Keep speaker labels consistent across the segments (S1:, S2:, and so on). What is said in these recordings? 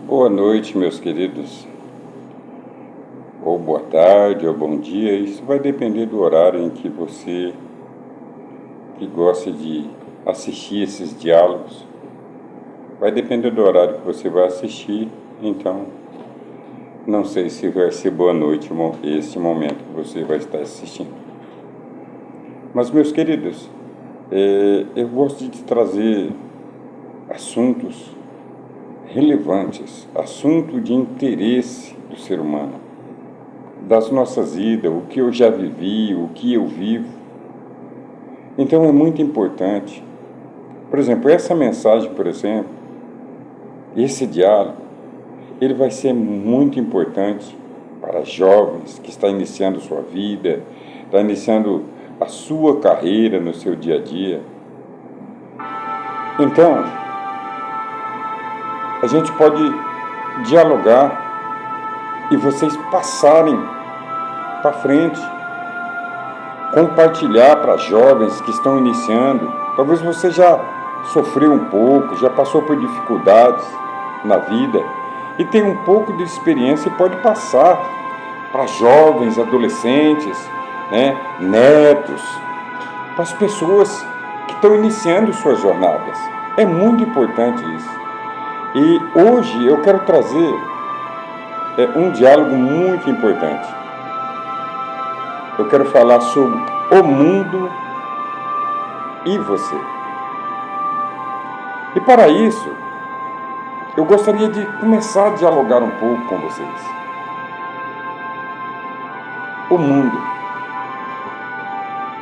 S1: Boa noite, meus queridos, ou boa tarde, ou bom dia. Isso vai depender do horário em que você que gosta de assistir esses diálogos. Vai depender do horário que você vai assistir, então não sei se vai ser boa noite esse momento que você vai estar assistindo. Mas, meus queridos, eu gosto de trazer assuntos relevantes, assunto de interesse do ser humano, das nossas vidas, o que eu já vivi, o que eu vivo. Então é muito importante. Por exemplo, essa mensagem, esse diálogo, ele vai ser muito importante para jovens que estão iniciando sua vida, estão iniciando a sua carreira no seu dia a dia. Então, a gente pode dialogar e vocês passarem para frente, compartilhar para jovens que estão iniciando. Talvez você já sofreu um pouco, já passou por dificuldades na vida e tem um pouco de experiência e pode passar para jovens, adolescentes, netos, para as pessoas que estão iniciando suas jornadas. É muito importante isso. E hoje eu quero trazer um diálogo muito importante. Eu quero falar sobre o mundo e você. E para isso, eu gostaria de começar a dialogar um pouco com vocês. O mundo,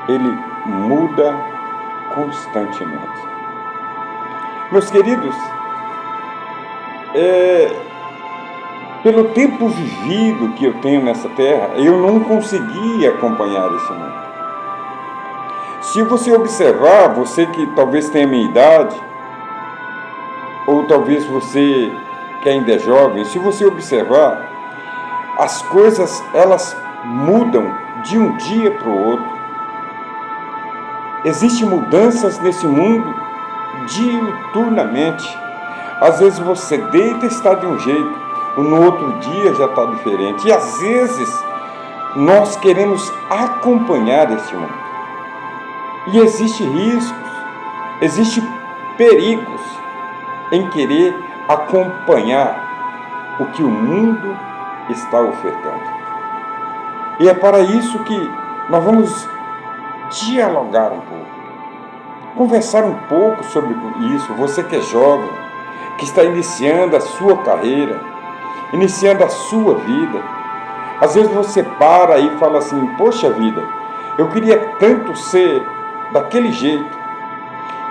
S1: ele muda constantemente. Meus queridos, pelo tempo vivido que eu tenho nessa terra, eu não consegui acompanhar esse mundo. Se você observar, você que talvez tenha a minha idade, ou talvez você que ainda é jovem, se você observar, as coisas elas mudam de um dia para o outro. Existem mudanças nesse mundo diuturnamente. Às vezes você deita e está de um jeito, no outro dia já está diferente. E às vezes nós queremos acompanhar este mundo. E existem riscos, existem perigos em querer acompanhar o que o mundo está ofertando. E é para isso que nós vamos dialogar um pouco, conversar um pouco sobre isso. Você que é jovem, que está iniciando a sua carreira, iniciando a sua vida. Às vezes você para e fala assim, poxa vida, eu queria tanto ser daquele jeito.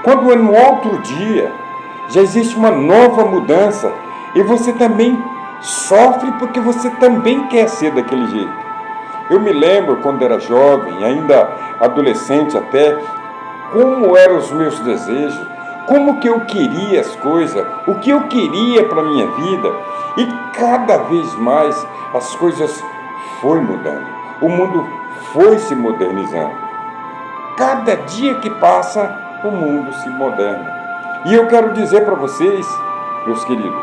S1: Quando no outro dia já existe uma nova mudança e você também sofre porque você também quer ser daquele jeito. Eu me lembro quando era jovem, ainda adolescente até, como eram os meus desejos, como que eu queria as coisas, o que eu queria para a minha vida. E cada vez mais as coisas foram mudando. O mundo foi se modernizando. Cada dia que passa, o mundo se moderna. E eu quero dizer para vocês, meus queridos,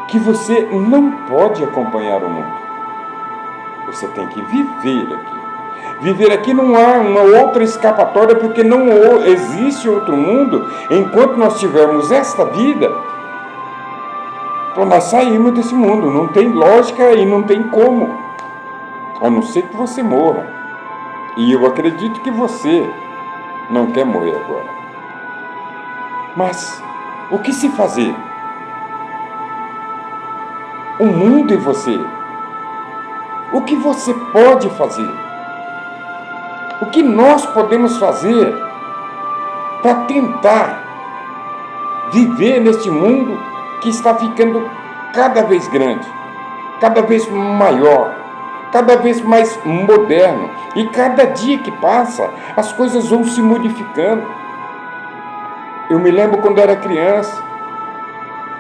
S1: que você não pode acompanhar o mundo. Você tem que viver aqui. Viver aqui não há uma outra escapatória, porque não existe outro mundo enquanto nós tivermos esta vida. Para nós sairmos desse mundo, não tem lógica e não tem como. A não ser que você morra. E eu acredito que você não quer morrer agora. Mas o que se fazer? O mundo e você. O que você pode fazer? O que nós podemos fazer para tentar viver neste mundo que está ficando cada vez grande, cada vez maior, cada vez mais moderno. E cada dia que passa, as coisas vão se modificando. Eu me lembro quando era criança,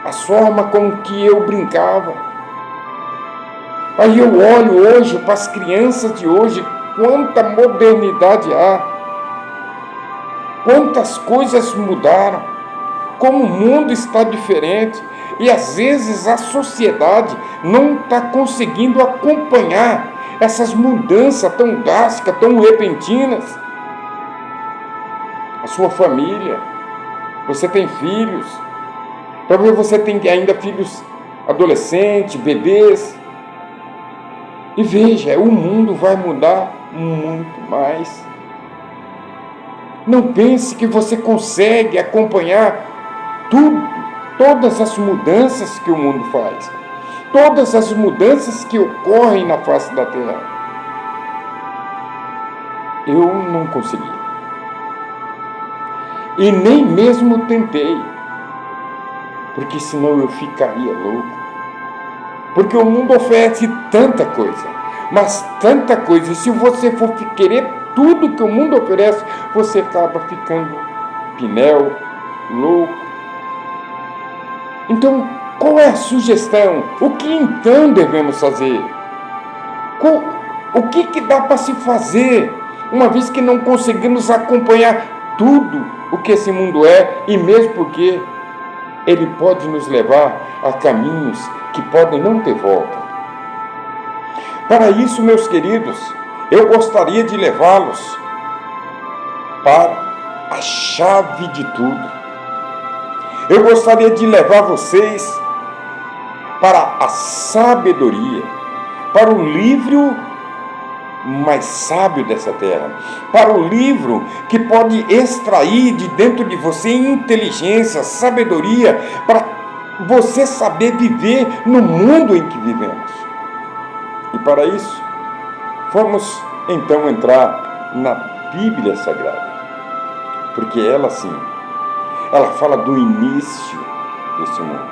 S1: a forma com que eu brincava. Aí eu olho hoje para as crianças de hoje, quanta modernidade há, quantas coisas mudaram, como o mundo está diferente. E às vezes a sociedade não está conseguindo acompanhar essas mudanças tão drásticas, tão repentinas. A sua família, você tem filhos, talvez você tenha ainda filhos adolescentes, bebês. E veja, o mundo vai mudar muito mais. Não pense que você consegue acompanhar tudo, todas as mudanças que o mundo faz, todas as mudanças que ocorrem na face da Terra. Eu não consegui. E nem mesmo tentei, porque senão eu ficaria louco. Porque o mundo oferece tanta coisa, mas tanta coisa. E se você for querer tudo que o mundo oferece, você acaba ficando pinel, louco. Então, qual é a sugestão? O que então devemos fazer? O que dá para se fazer, uma vez que não conseguimos acompanhar tudo o que esse mundo é, e mesmo porque ele pode nos levar a caminhos que podem não ter volta. Para isso, meus queridos, eu gostaria de levá-los para a chave de tudo. Eu gostaria de levar vocês para a sabedoria, para o livro mais sábio dessa terra, para o livro que pode extrair de dentro de você inteligência, sabedoria, para você saber viver no mundo em que vivemos. E para isso, vamos então entrar na Bíblia Sagrada, porque ela sim, ela fala do início desse mundo,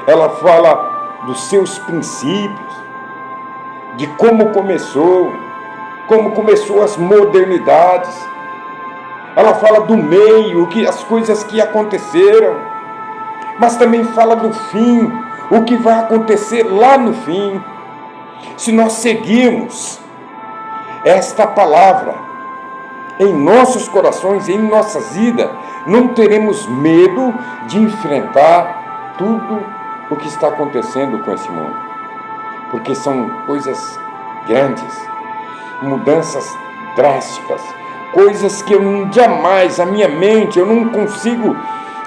S1: ela fala dos seus princípios, de como começou as modernidades. Ela fala do meio, as coisas que aconteceram, mas também fala do fim, o que vai acontecer lá no fim. Se nós seguirmos esta palavra em nossos corações, em nossas vidas, não teremos medo de enfrentar tudo o que está acontecendo com esse mundo. Porque são coisas grandes, mudanças drásticas, coisas que eu jamais, a minha mente, eu não consigo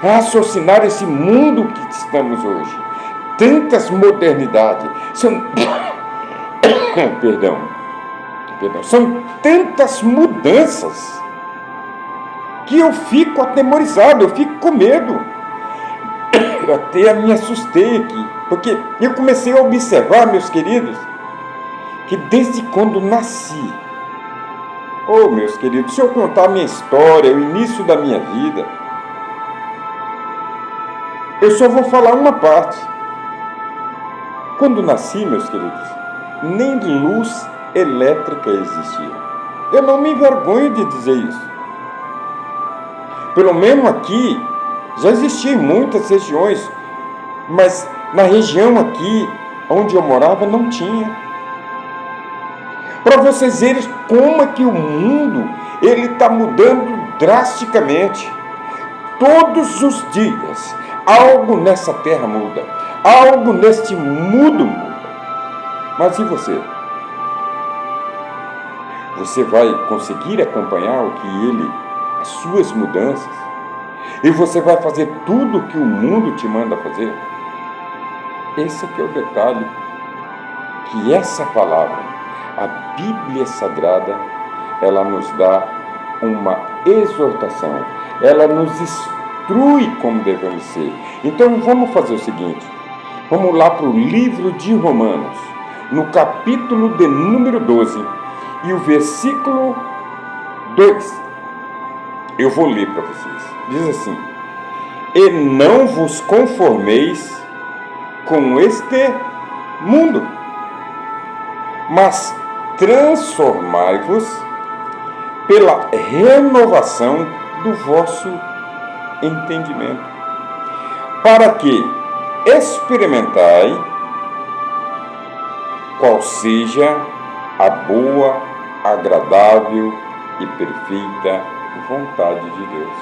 S1: raciocinar esse mundo que estamos hoje. Tantas modernidades, são tantas mudanças que eu fico atemorizado, eu fico com medo. Eu até me assustei aqui, porque eu comecei a observar, meus queridos, que desde quando nasci, meus queridos, se eu contar a minha história, o início da minha vida, eu só vou falar uma parte. Quando nasci, meus queridos, nem luz elétrica existia. Eu não me envergonho de dizer isso. Pelo menos aqui, já existiam muitas regiões, mas na região aqui, onde eu morava, não tinha. Para vocês verem como é que o mundo ele está mudando drasticamente. Todos os dias, algo nessa terra muda, algo neste mundo muda. Mas e você? Você vai conseguir acompanhar as suas mudanças? E você vai fazer tudo o que o mundo te manda fazer? Esse aqui é o detalhe, que essa palavra, a Bíblia Sagrada, ela nos dá uma exortação, ela nos instrui como devemos ser. Então vamos fazer o seguinte, vamos lá para o livro de Romanos, no capítulo de número 12, e o versículo 2. Eu vou ler para vocês. Diz assim: e não vos conformeis com este mundo, mas transformai-vos pela renovação do vosso entendimento, para que experimentai qual seja a boa, agradável e perfeita vontade de Deus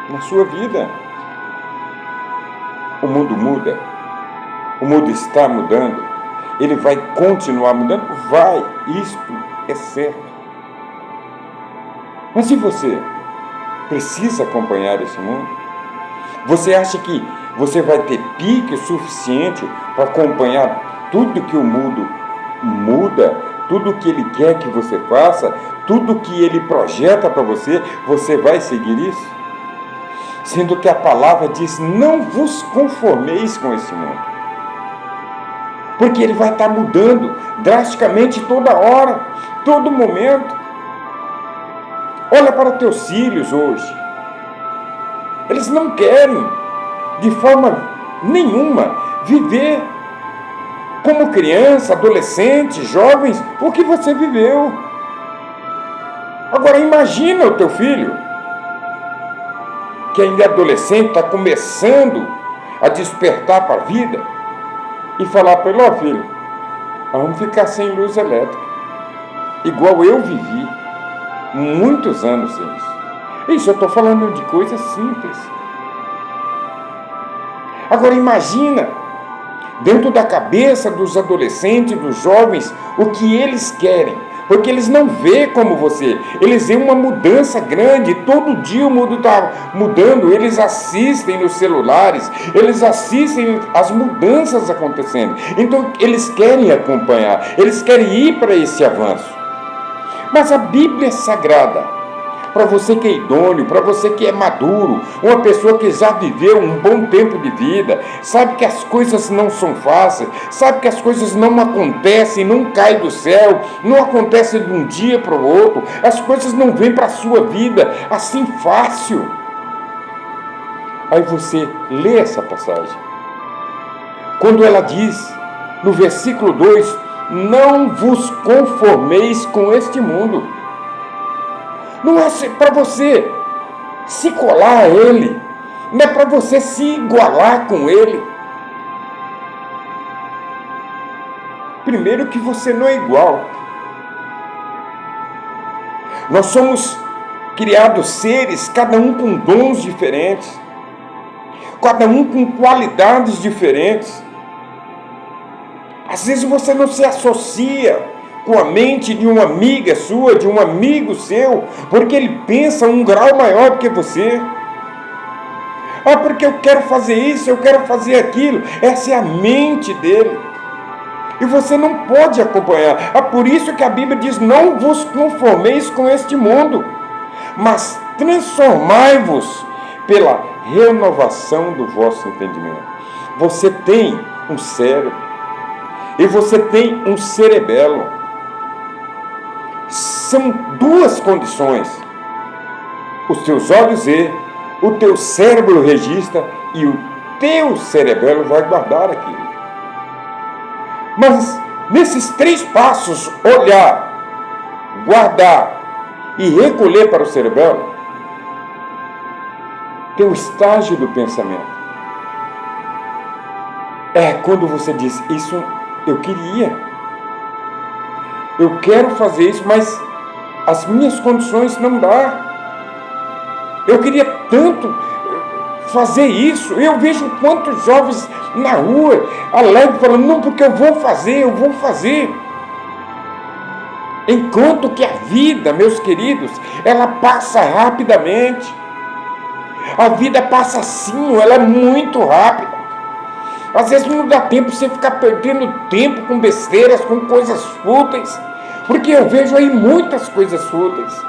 S1: na sua vida. O mundo muda, o mundo está mudando, ele vai continuar mudando? Vai, isto é certo. Mas e você? Precisa acompanhar esse mundo? Você acha que você vai ter pique suficiente para acompanhar tudo que o mundo muda, tudo que ele quer que você faça, tudo que ele projeta para você, você vai seguir isso? Sendo que a palavra diz: não vos conformeis com esse mundo. Porque ele vai estar mudando drasticamente toda hora, todo momento. Olha para teus filhos hoje. Eles não querem, de forma nenhuma, viver como criança, adolescente, jovens, o que você viveu. Agora imagina o teu filho, que ainda é adolescente, está começando a despertar para a vida, e falar para ele: ó filho, vamos ficar sem luz elétrica, igual eu vivi muitos anos sem isso. Isso eu estou falando de coisas simples. Agora imagina, dentro da cabeça dos adolescentes, dos jovens, o que eles querem. Porque eles não veem como você, eles veem uma mudança grande, todo dia o mundo está mudando, eles assistem nos celulares, eles assistem as mudanças acontecendo. Então eles querem acompanhar, eles querem ir para esse avanço. Mas a Bíblia é sagrada. Para você que é idôneo, para você que é maduro, uma pessoa que já viveu um bom tempo de vida, sabe que as coisas não são fáceis, sabe que as coisas não acontecem, não caem do céu, não acontecem de um dia para o outro, as coisas não vêm para a sua vida assim fácil. Aí você lê essa passagem. Quando ela diz, no versículo 2, não vos conformeis com este mundo. Não é para você se colar a ele, não é para você se igualar com ele. Primeiro que você não é igual. Nós somos criados seres, cada um com dons diferentes, cada um com qualidades diferentes. Às vezes você não se associa com a mente de uma amiga sua, de um amigo seu, porque ele pensa um grau maior do que você. Porque eu quero fazer isso, eu quero fazer aquilo. Essa é a mente dele. E você não pode acompanhar. Por isso que a Bíblia diz: não vos conformeis com este mundo, mas transformai-vos pela renovação do vosso entendimento. Você tem um cérebro e você tem um cerebelo. São duas condições. Os teus olhos veem, o teu cérebro registra e o teu cerebelo vai guardar aquilo. Mas nesses 3 passos, olhar, guardar e recolher para o cerebelo, tem o estágio do pensamento. É quando você diz: isso eu queria. Eu quero fazer isso, mas as minhas condições não dão. Eu queria tanto fazer isso. Eu vejo quantos jovens na rua alegres falando: não, porque eu vou fazer. Enquanto que a vida, meus queridos, ela passa rapidamente. A vida passa assim, ela é muito rápida. Às vezes não dá tempo de você ficar perdendo tempo com besteiras, com coisas fúteis. Porque eu vejo aí muitas coisas fúteis.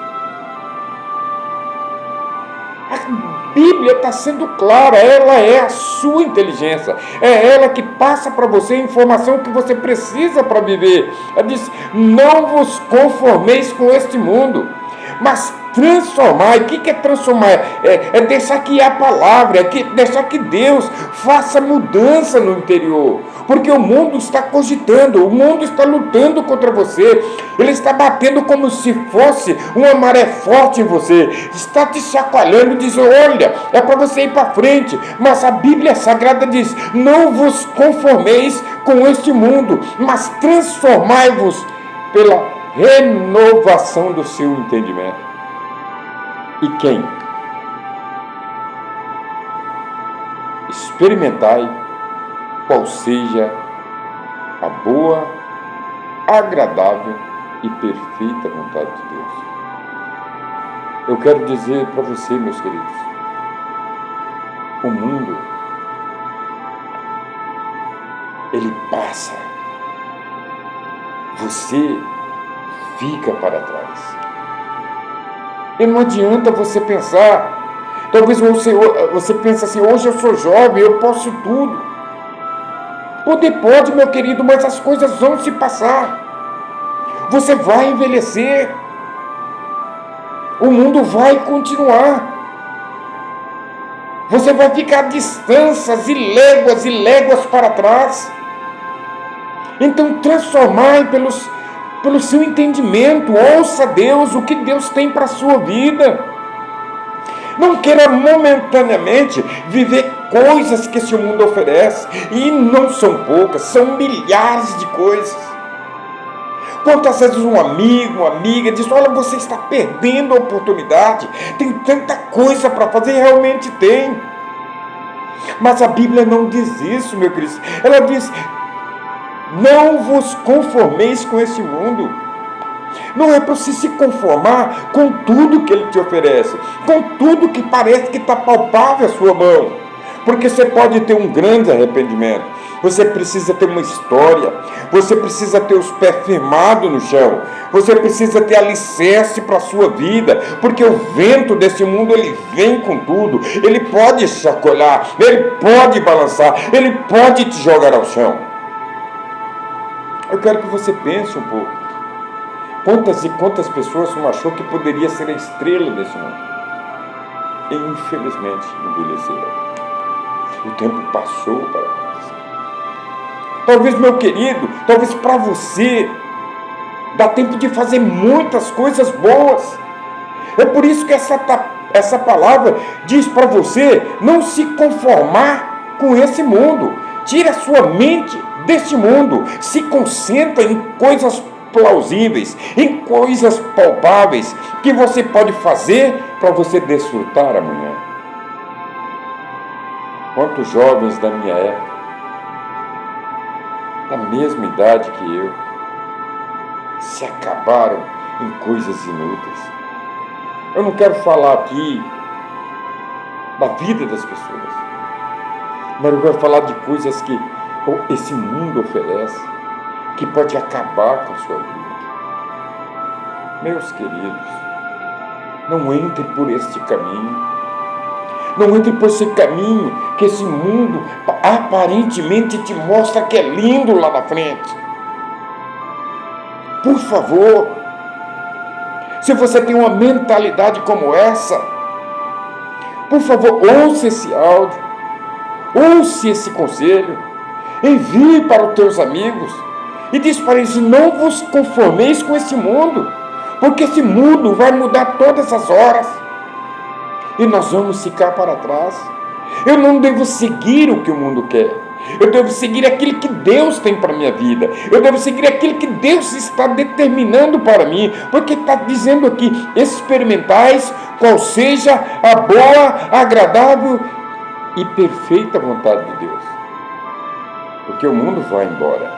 S1: A Bíblia está sendo clara, ela é a sua inteligência. É ela que passa para você a informação que você precisa para viver. Ela diz: não vos conformeis com este mundo, mas transformar. O que é transformar? É deixar que a palavra, deixar que Deus faça mudança no interior. Porque o mundo está cogitando, o mundo está lutando contra você. Ele está batendo como se fosse uma maré forte em você. Está te chacoalhando e diz: olha, é para você ir para frente. Mas a Bíblia Sagrada diz: não vos conformeis com este mundo, mas transformai-vos pela renovação do seu entendimento. E quem? experimentai qual seja a boa, agradável e perfeita vontade de Deus. Eu quero dizer para você, meus queridos, o mundo, ele passa. Você fica para trás. E não adianta você pensar, talvez você pense assim, hoje eu sou jovem, eu posso tudo. Poder pode, meu querido, mas as coisas vão se passar. Você vai envelhecer. O mundo vai continuar. Você vai ficar distâncias e léguas para trás. Então transformai pelo seu entendimento. Ouça Deus, o que Deus tem para a sua vida. Não queira momentaneamente viver coisas que esse mundo oferece. E não são poucas, são milhares de coisas. Quantas vezes um amigo, uma amiga diz, olha, você está perdendo a oportunidade. Tem tanta coisa para fazer, realmente tem. Mas a Bíblia não diz isso, meu querido. Ela diz, não vos conformeis com esse mundo. Não é para você se conformar com tudo que ele te oferece, com tudo que parece que está palpável à sua mão. Porque você pode ter um grande arrependimento. Você precisa ter uma história. Você precisa ter os pés firmados no chão. Você precisa ter alicerce para a sua vida. Porque o vento desse mundo, ele vem com tudo. Ele pode chacoalhar. Ele pode balançar. Ele pode te jogar ao chão. Eu quero que você pense um pouco. Quantas e quantas pessoas não achou que poderia ser a estrela desse mundo? E infelizmente envelheceram. O tempo passou para nós. Talvez, meu querido, talvez para você, dá tempo de fazer muitas coisas boas. É por isso que essa palavra diz para você não se conformar com esse mundo. Tire a sua mente deste mundo. Se concentra em coisas plausíveis, em coisas palpáveis que você pode fazer para você desfrutar amanhã. Quantos jovens da minha época, da mesma idade que eu, se acabaram em coisas inúteis. Eu não quero falar aqui da vida das pessoas, mas eu quero falar de coisas que esse mundo oferece, que pode acabar com a sua vida. Meus queridos, não entre por este caminho. Não entre por esse caminho que esse mundo aparentemente te mostra que é lindo lá na frente. Por favor, se você tem uma mentalidade como essa, por favor, ouça esse áudio, ouça esse conselho, envie para os teus amigos e diz para eles, não vos conformeis com esse mundo, porque esse mundo vai mudar todas as horas. E nós vamos ficar para trás. Eu não devo seguir o que o mundo quer. Eu devo seguir aquilo que Deus tem para a minha vida. Eu devo seguir aquilo que Deus está determinando para mim. Porque está dizendo aqui, experimentais qual seja a boa, agradável e perfeita vontade de Deus. Porque o mundo vai embora.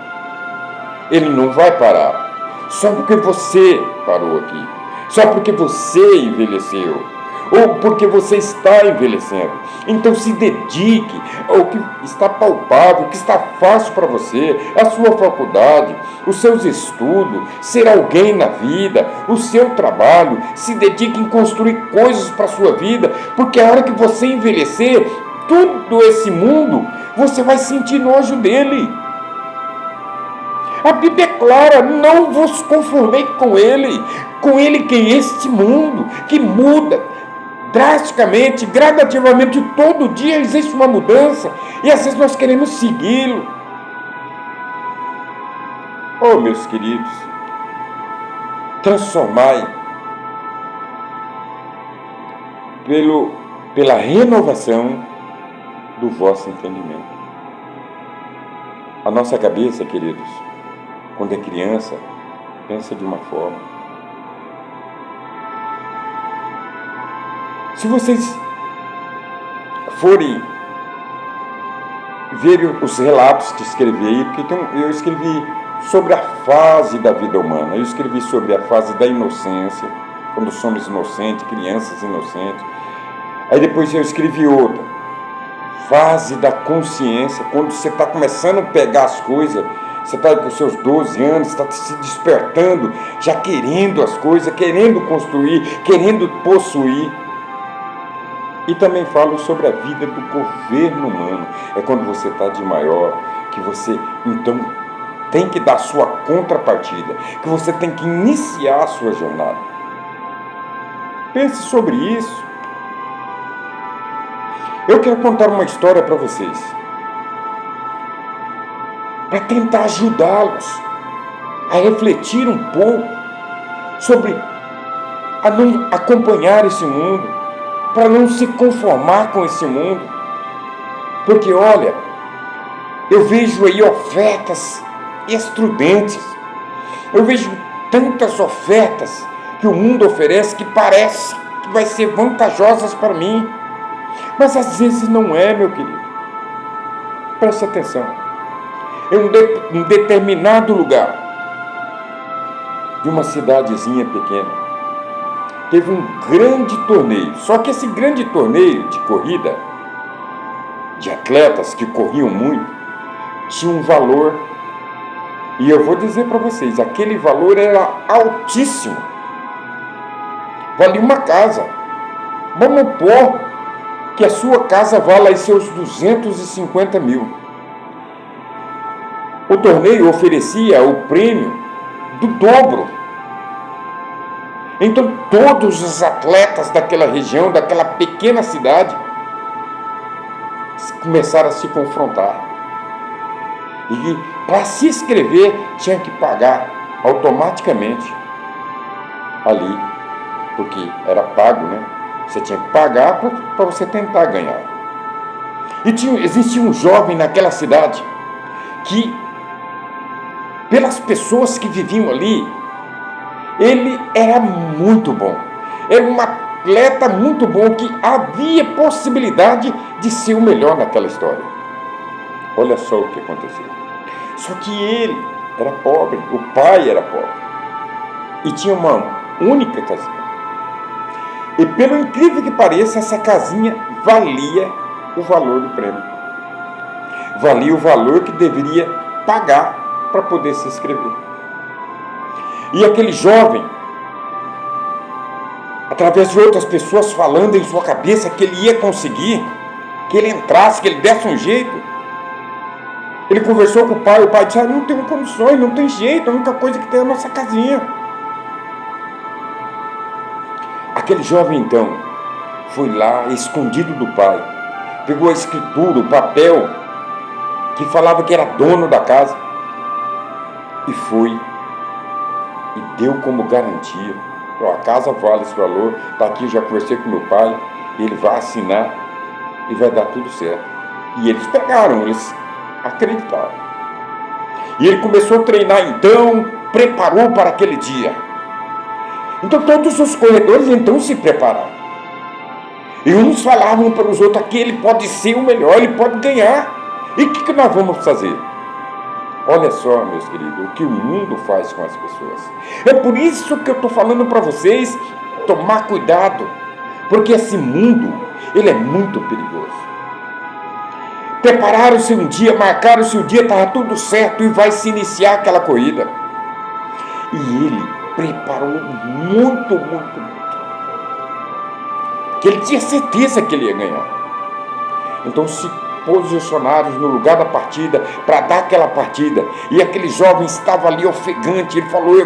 S1: Ele não vai parar. Só porque você parou aqui. Só porque você envelheceu. Ou porque você está envelhecendo. Então se dedique ao que está palpável, que está fácil para você, a sua faculdade, os seus estudos, ser alguém na vida, o seu trabalho. Se dedique em construir coisas para a sua vida, porque a hora que você envelhecer, todo esse mundo, você vai sentir nojo dele. A Bíblia é clara, não vos conformei com ele que é este mundo, que muda drasticamente, gradativamente, todo dia existe uma mudança, e às vezes nós queremos segui-lo. Oh, meus queridos, transformai pela renovação do vosso entendimento. A nossa cabeça, queridos, quando é criança, pensa de uma forma. Se vocês forem ver os relatos que escrevi aí, porque eu escrevi sobre a fase da vida humana, eu escrevi sobre a fase da inocência, quando somos inocentes, crianças inocentes. Aí depois eu escrevi outra, fase da consciência, quando você está começando a pegar as coisas, você está com seus 12 anos, está se despertando, já querendo as coisas, querendo construir, querendo possuir. E também falo sobre a vida do governo humano. É quando você está de maior, que você então tem que dar sua contrapartida, que você tem que iniciar a sua jornada. Pense sobre isso. Eu quero contar uma história para vocês, para tentar ajudá-los a refletir um pouco sobre a não acompanhar esse mundo, para não se conformar com esse mundo. Porque olha, eu vejo aí ofertas estridentes, eu vejo tantas ofertas que o mundo oferece que parece que vai ser vantajosas para mim, mas às vezes não é, meu querido. Preste atenção. Em um determinado lugar de uma cidadezinha pequena, teve um grande torneio. Só que esse grande torneio de corrida, de atletas que corriam muito, tinha um valor. E eu vou dizer para vocês, aquele valor era altíssimo. Valia uma casa. Vamos pôr que a sua casa vala aí seus 250 mil. O torneio oferecia o prêmio do dobro. Então todos os atletas daquela região, daquela pequena cidade, começaram a se confrontar. E para se inscrever tinha que pagar automaticamente ali, porque era pago, né? Você tinha que pagar para você tentar ganhar. E existia um jovem naquela cidade que, pelas pessoas que viviam ali, ele era muito bom. Era um atleta muito bom, que havia possibilidade de ser o melhor naquela história. Olha só o que aconteceu. Só que ele era pobre, o pai era pobre. E tinha uma única casinha. E pelo incrível que pareça, essa casinha valia o valor do prêmio. Valia o valor que deveria pagar para poder se inscrever. E aquele jovem, através de outras pessoas falando em sua cabeça que ele ia conseguir, que ele entrasse, que ele desse um jeito, ele conversou com o pai disse, não tem condições, não tem jeito, a única coisa que tem é a nossa casinha. Aquele jovem então foi lá, escondido do pai, pegou a escritura, o papel, que falava que era dono da casa, e foi, e deu como garantia, a casa vale esse valor, está aqui, já conversei com meu pai, ele vai assinar, e vai dar tudo certo. E eles pegaram, eles acreditaram. E ele começou a treinar então, preparou para aquele dia. Então todos os corredores então se prepararam. E uns falavam para os outros, aqui ele pode ser o melhor, ele pode ganhar. E o que nós vamos fazer? Olha só, meus queridos, o que o mundo faz com as pessoas. É por isso que eu estou falando para vocês, tomar cuidado. Porque esse mundo, ele é muito perigoso. Prepararam-se um dia, marcaram-se o dia, estava tudo certo e vai se iniciar aquela corrida. E ele preparou muito. Que ele tinha certeza que ele ia ganhar. Então se posicionaram no lugar da partida para dar aquela partida. E aquele jovem estava ali ofegante. Ele falou,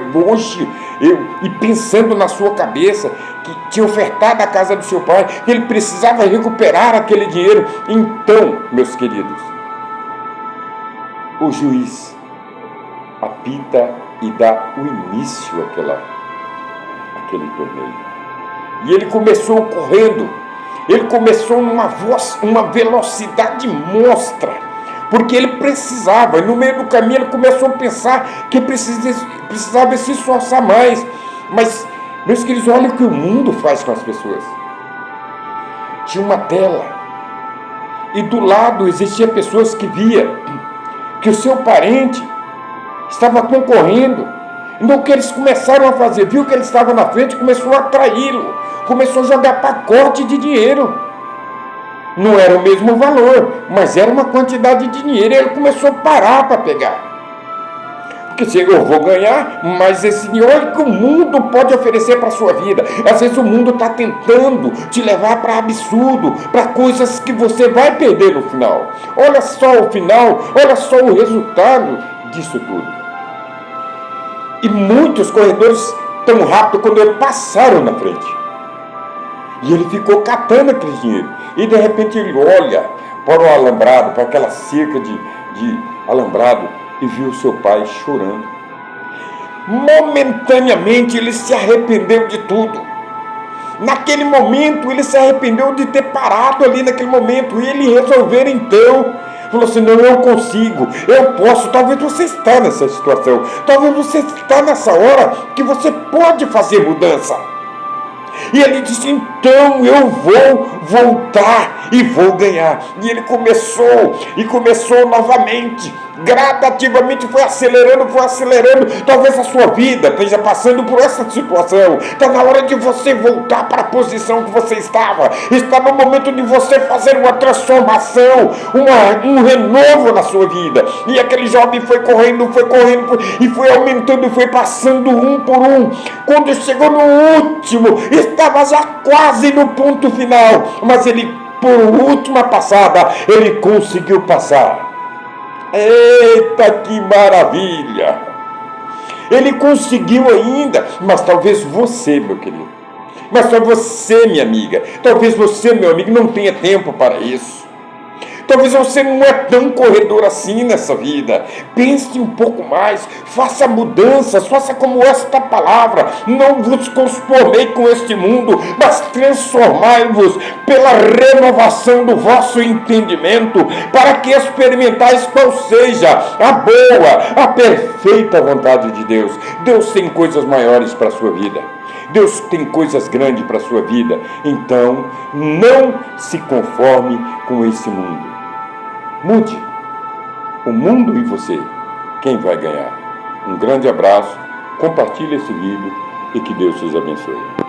S1: e pensando na sua cabeça que tinha ofertado a casa do seu pai, que ele precisava recuperar aquele dinheiro. Então, meus queridos, o juiz apita e dá o início àquele torneio. E ele começou correndo. Ele começou uma velocidade monstra, porque ele precisava, e no meio do caminho ele começou a pensar que precisava se esforçar mais. Mas, meus queridos, olha o que o mundo faz com as pessoas. Tinha uma tela, E do lado existiam pessoas que via que o seu parente estava concorrendo. Então o que eles começaram a fazer? Viu que ele estava na frente, começou a atraí-lo, começou a jogar pacote de dinheiro. Não era o mesmo valor, mas era uma quantidade de dinheiro. E ele começou a parar para pegar. Porque se eu vou ganhar, mas esse dinheiro, olha o que o mundo pode oferecer para a sua vida. Às vezes o mundo está tentando te levar para absurdo, para coisas que você vai perder no final. Olha só o final, olha só o resultado disso tudo. E muitos corredores tão rápido quando eles passaram na frente. E ele ficou catando aquele dinheiro. E de repente ele olha para o alambrado, para aquela cerca de alambrado, e viu seu pai chorando. Momentaneamente ele se arrependeu de tudo. Naquele momento ele se arrependeu de ter parado ali naquele momento. E ele resolveu então, falou assim, não, eu consigo, eu posso. Talvez você está nessa situação, talvez você está nessa hora que você pode fazer mudança. E ele disse, então eu vou voltar e vou ganhar. E ele começou novamente. Gradativamente foi acelerando. Talvez a sua vida esteja passando por essa situação. Está na hora de você voltar para a posição que você estava. Está no momento de você fazer uma transformação, um renovo na sua vida. E aquele jovem foi correndo e foi aumentando, foi passando um por um. Quando chegou no último, estava já quase no ponto final. Mas ele, por última passada, ele conseguiu passar. Eita, que maravilha! Ele conseguiu ainda, mas talvez você, meu querido, mas só você, minha amiga, talvez você, meu amigo, não tenha tempo para isso. Talvez você não é tão corredor assim nessa vida. Pense um pouco mais, faça mudanças, faça como esta palavra. Não vos conformei com este mundo, mas transformai-vos pela renovação do vosso entendimento, para que experimentais qual seja a boa, a perfeita vontade de Deus. Deus tem coisas maiores para a sua vida. Deus tem coisas grandes para a sua vida. Então, não se conforme com esse mundo. Mude. O mundo e você. Quem vai ganhar? Um grande abraço. Compartilhe esse vídeo e que Deus os abençoe.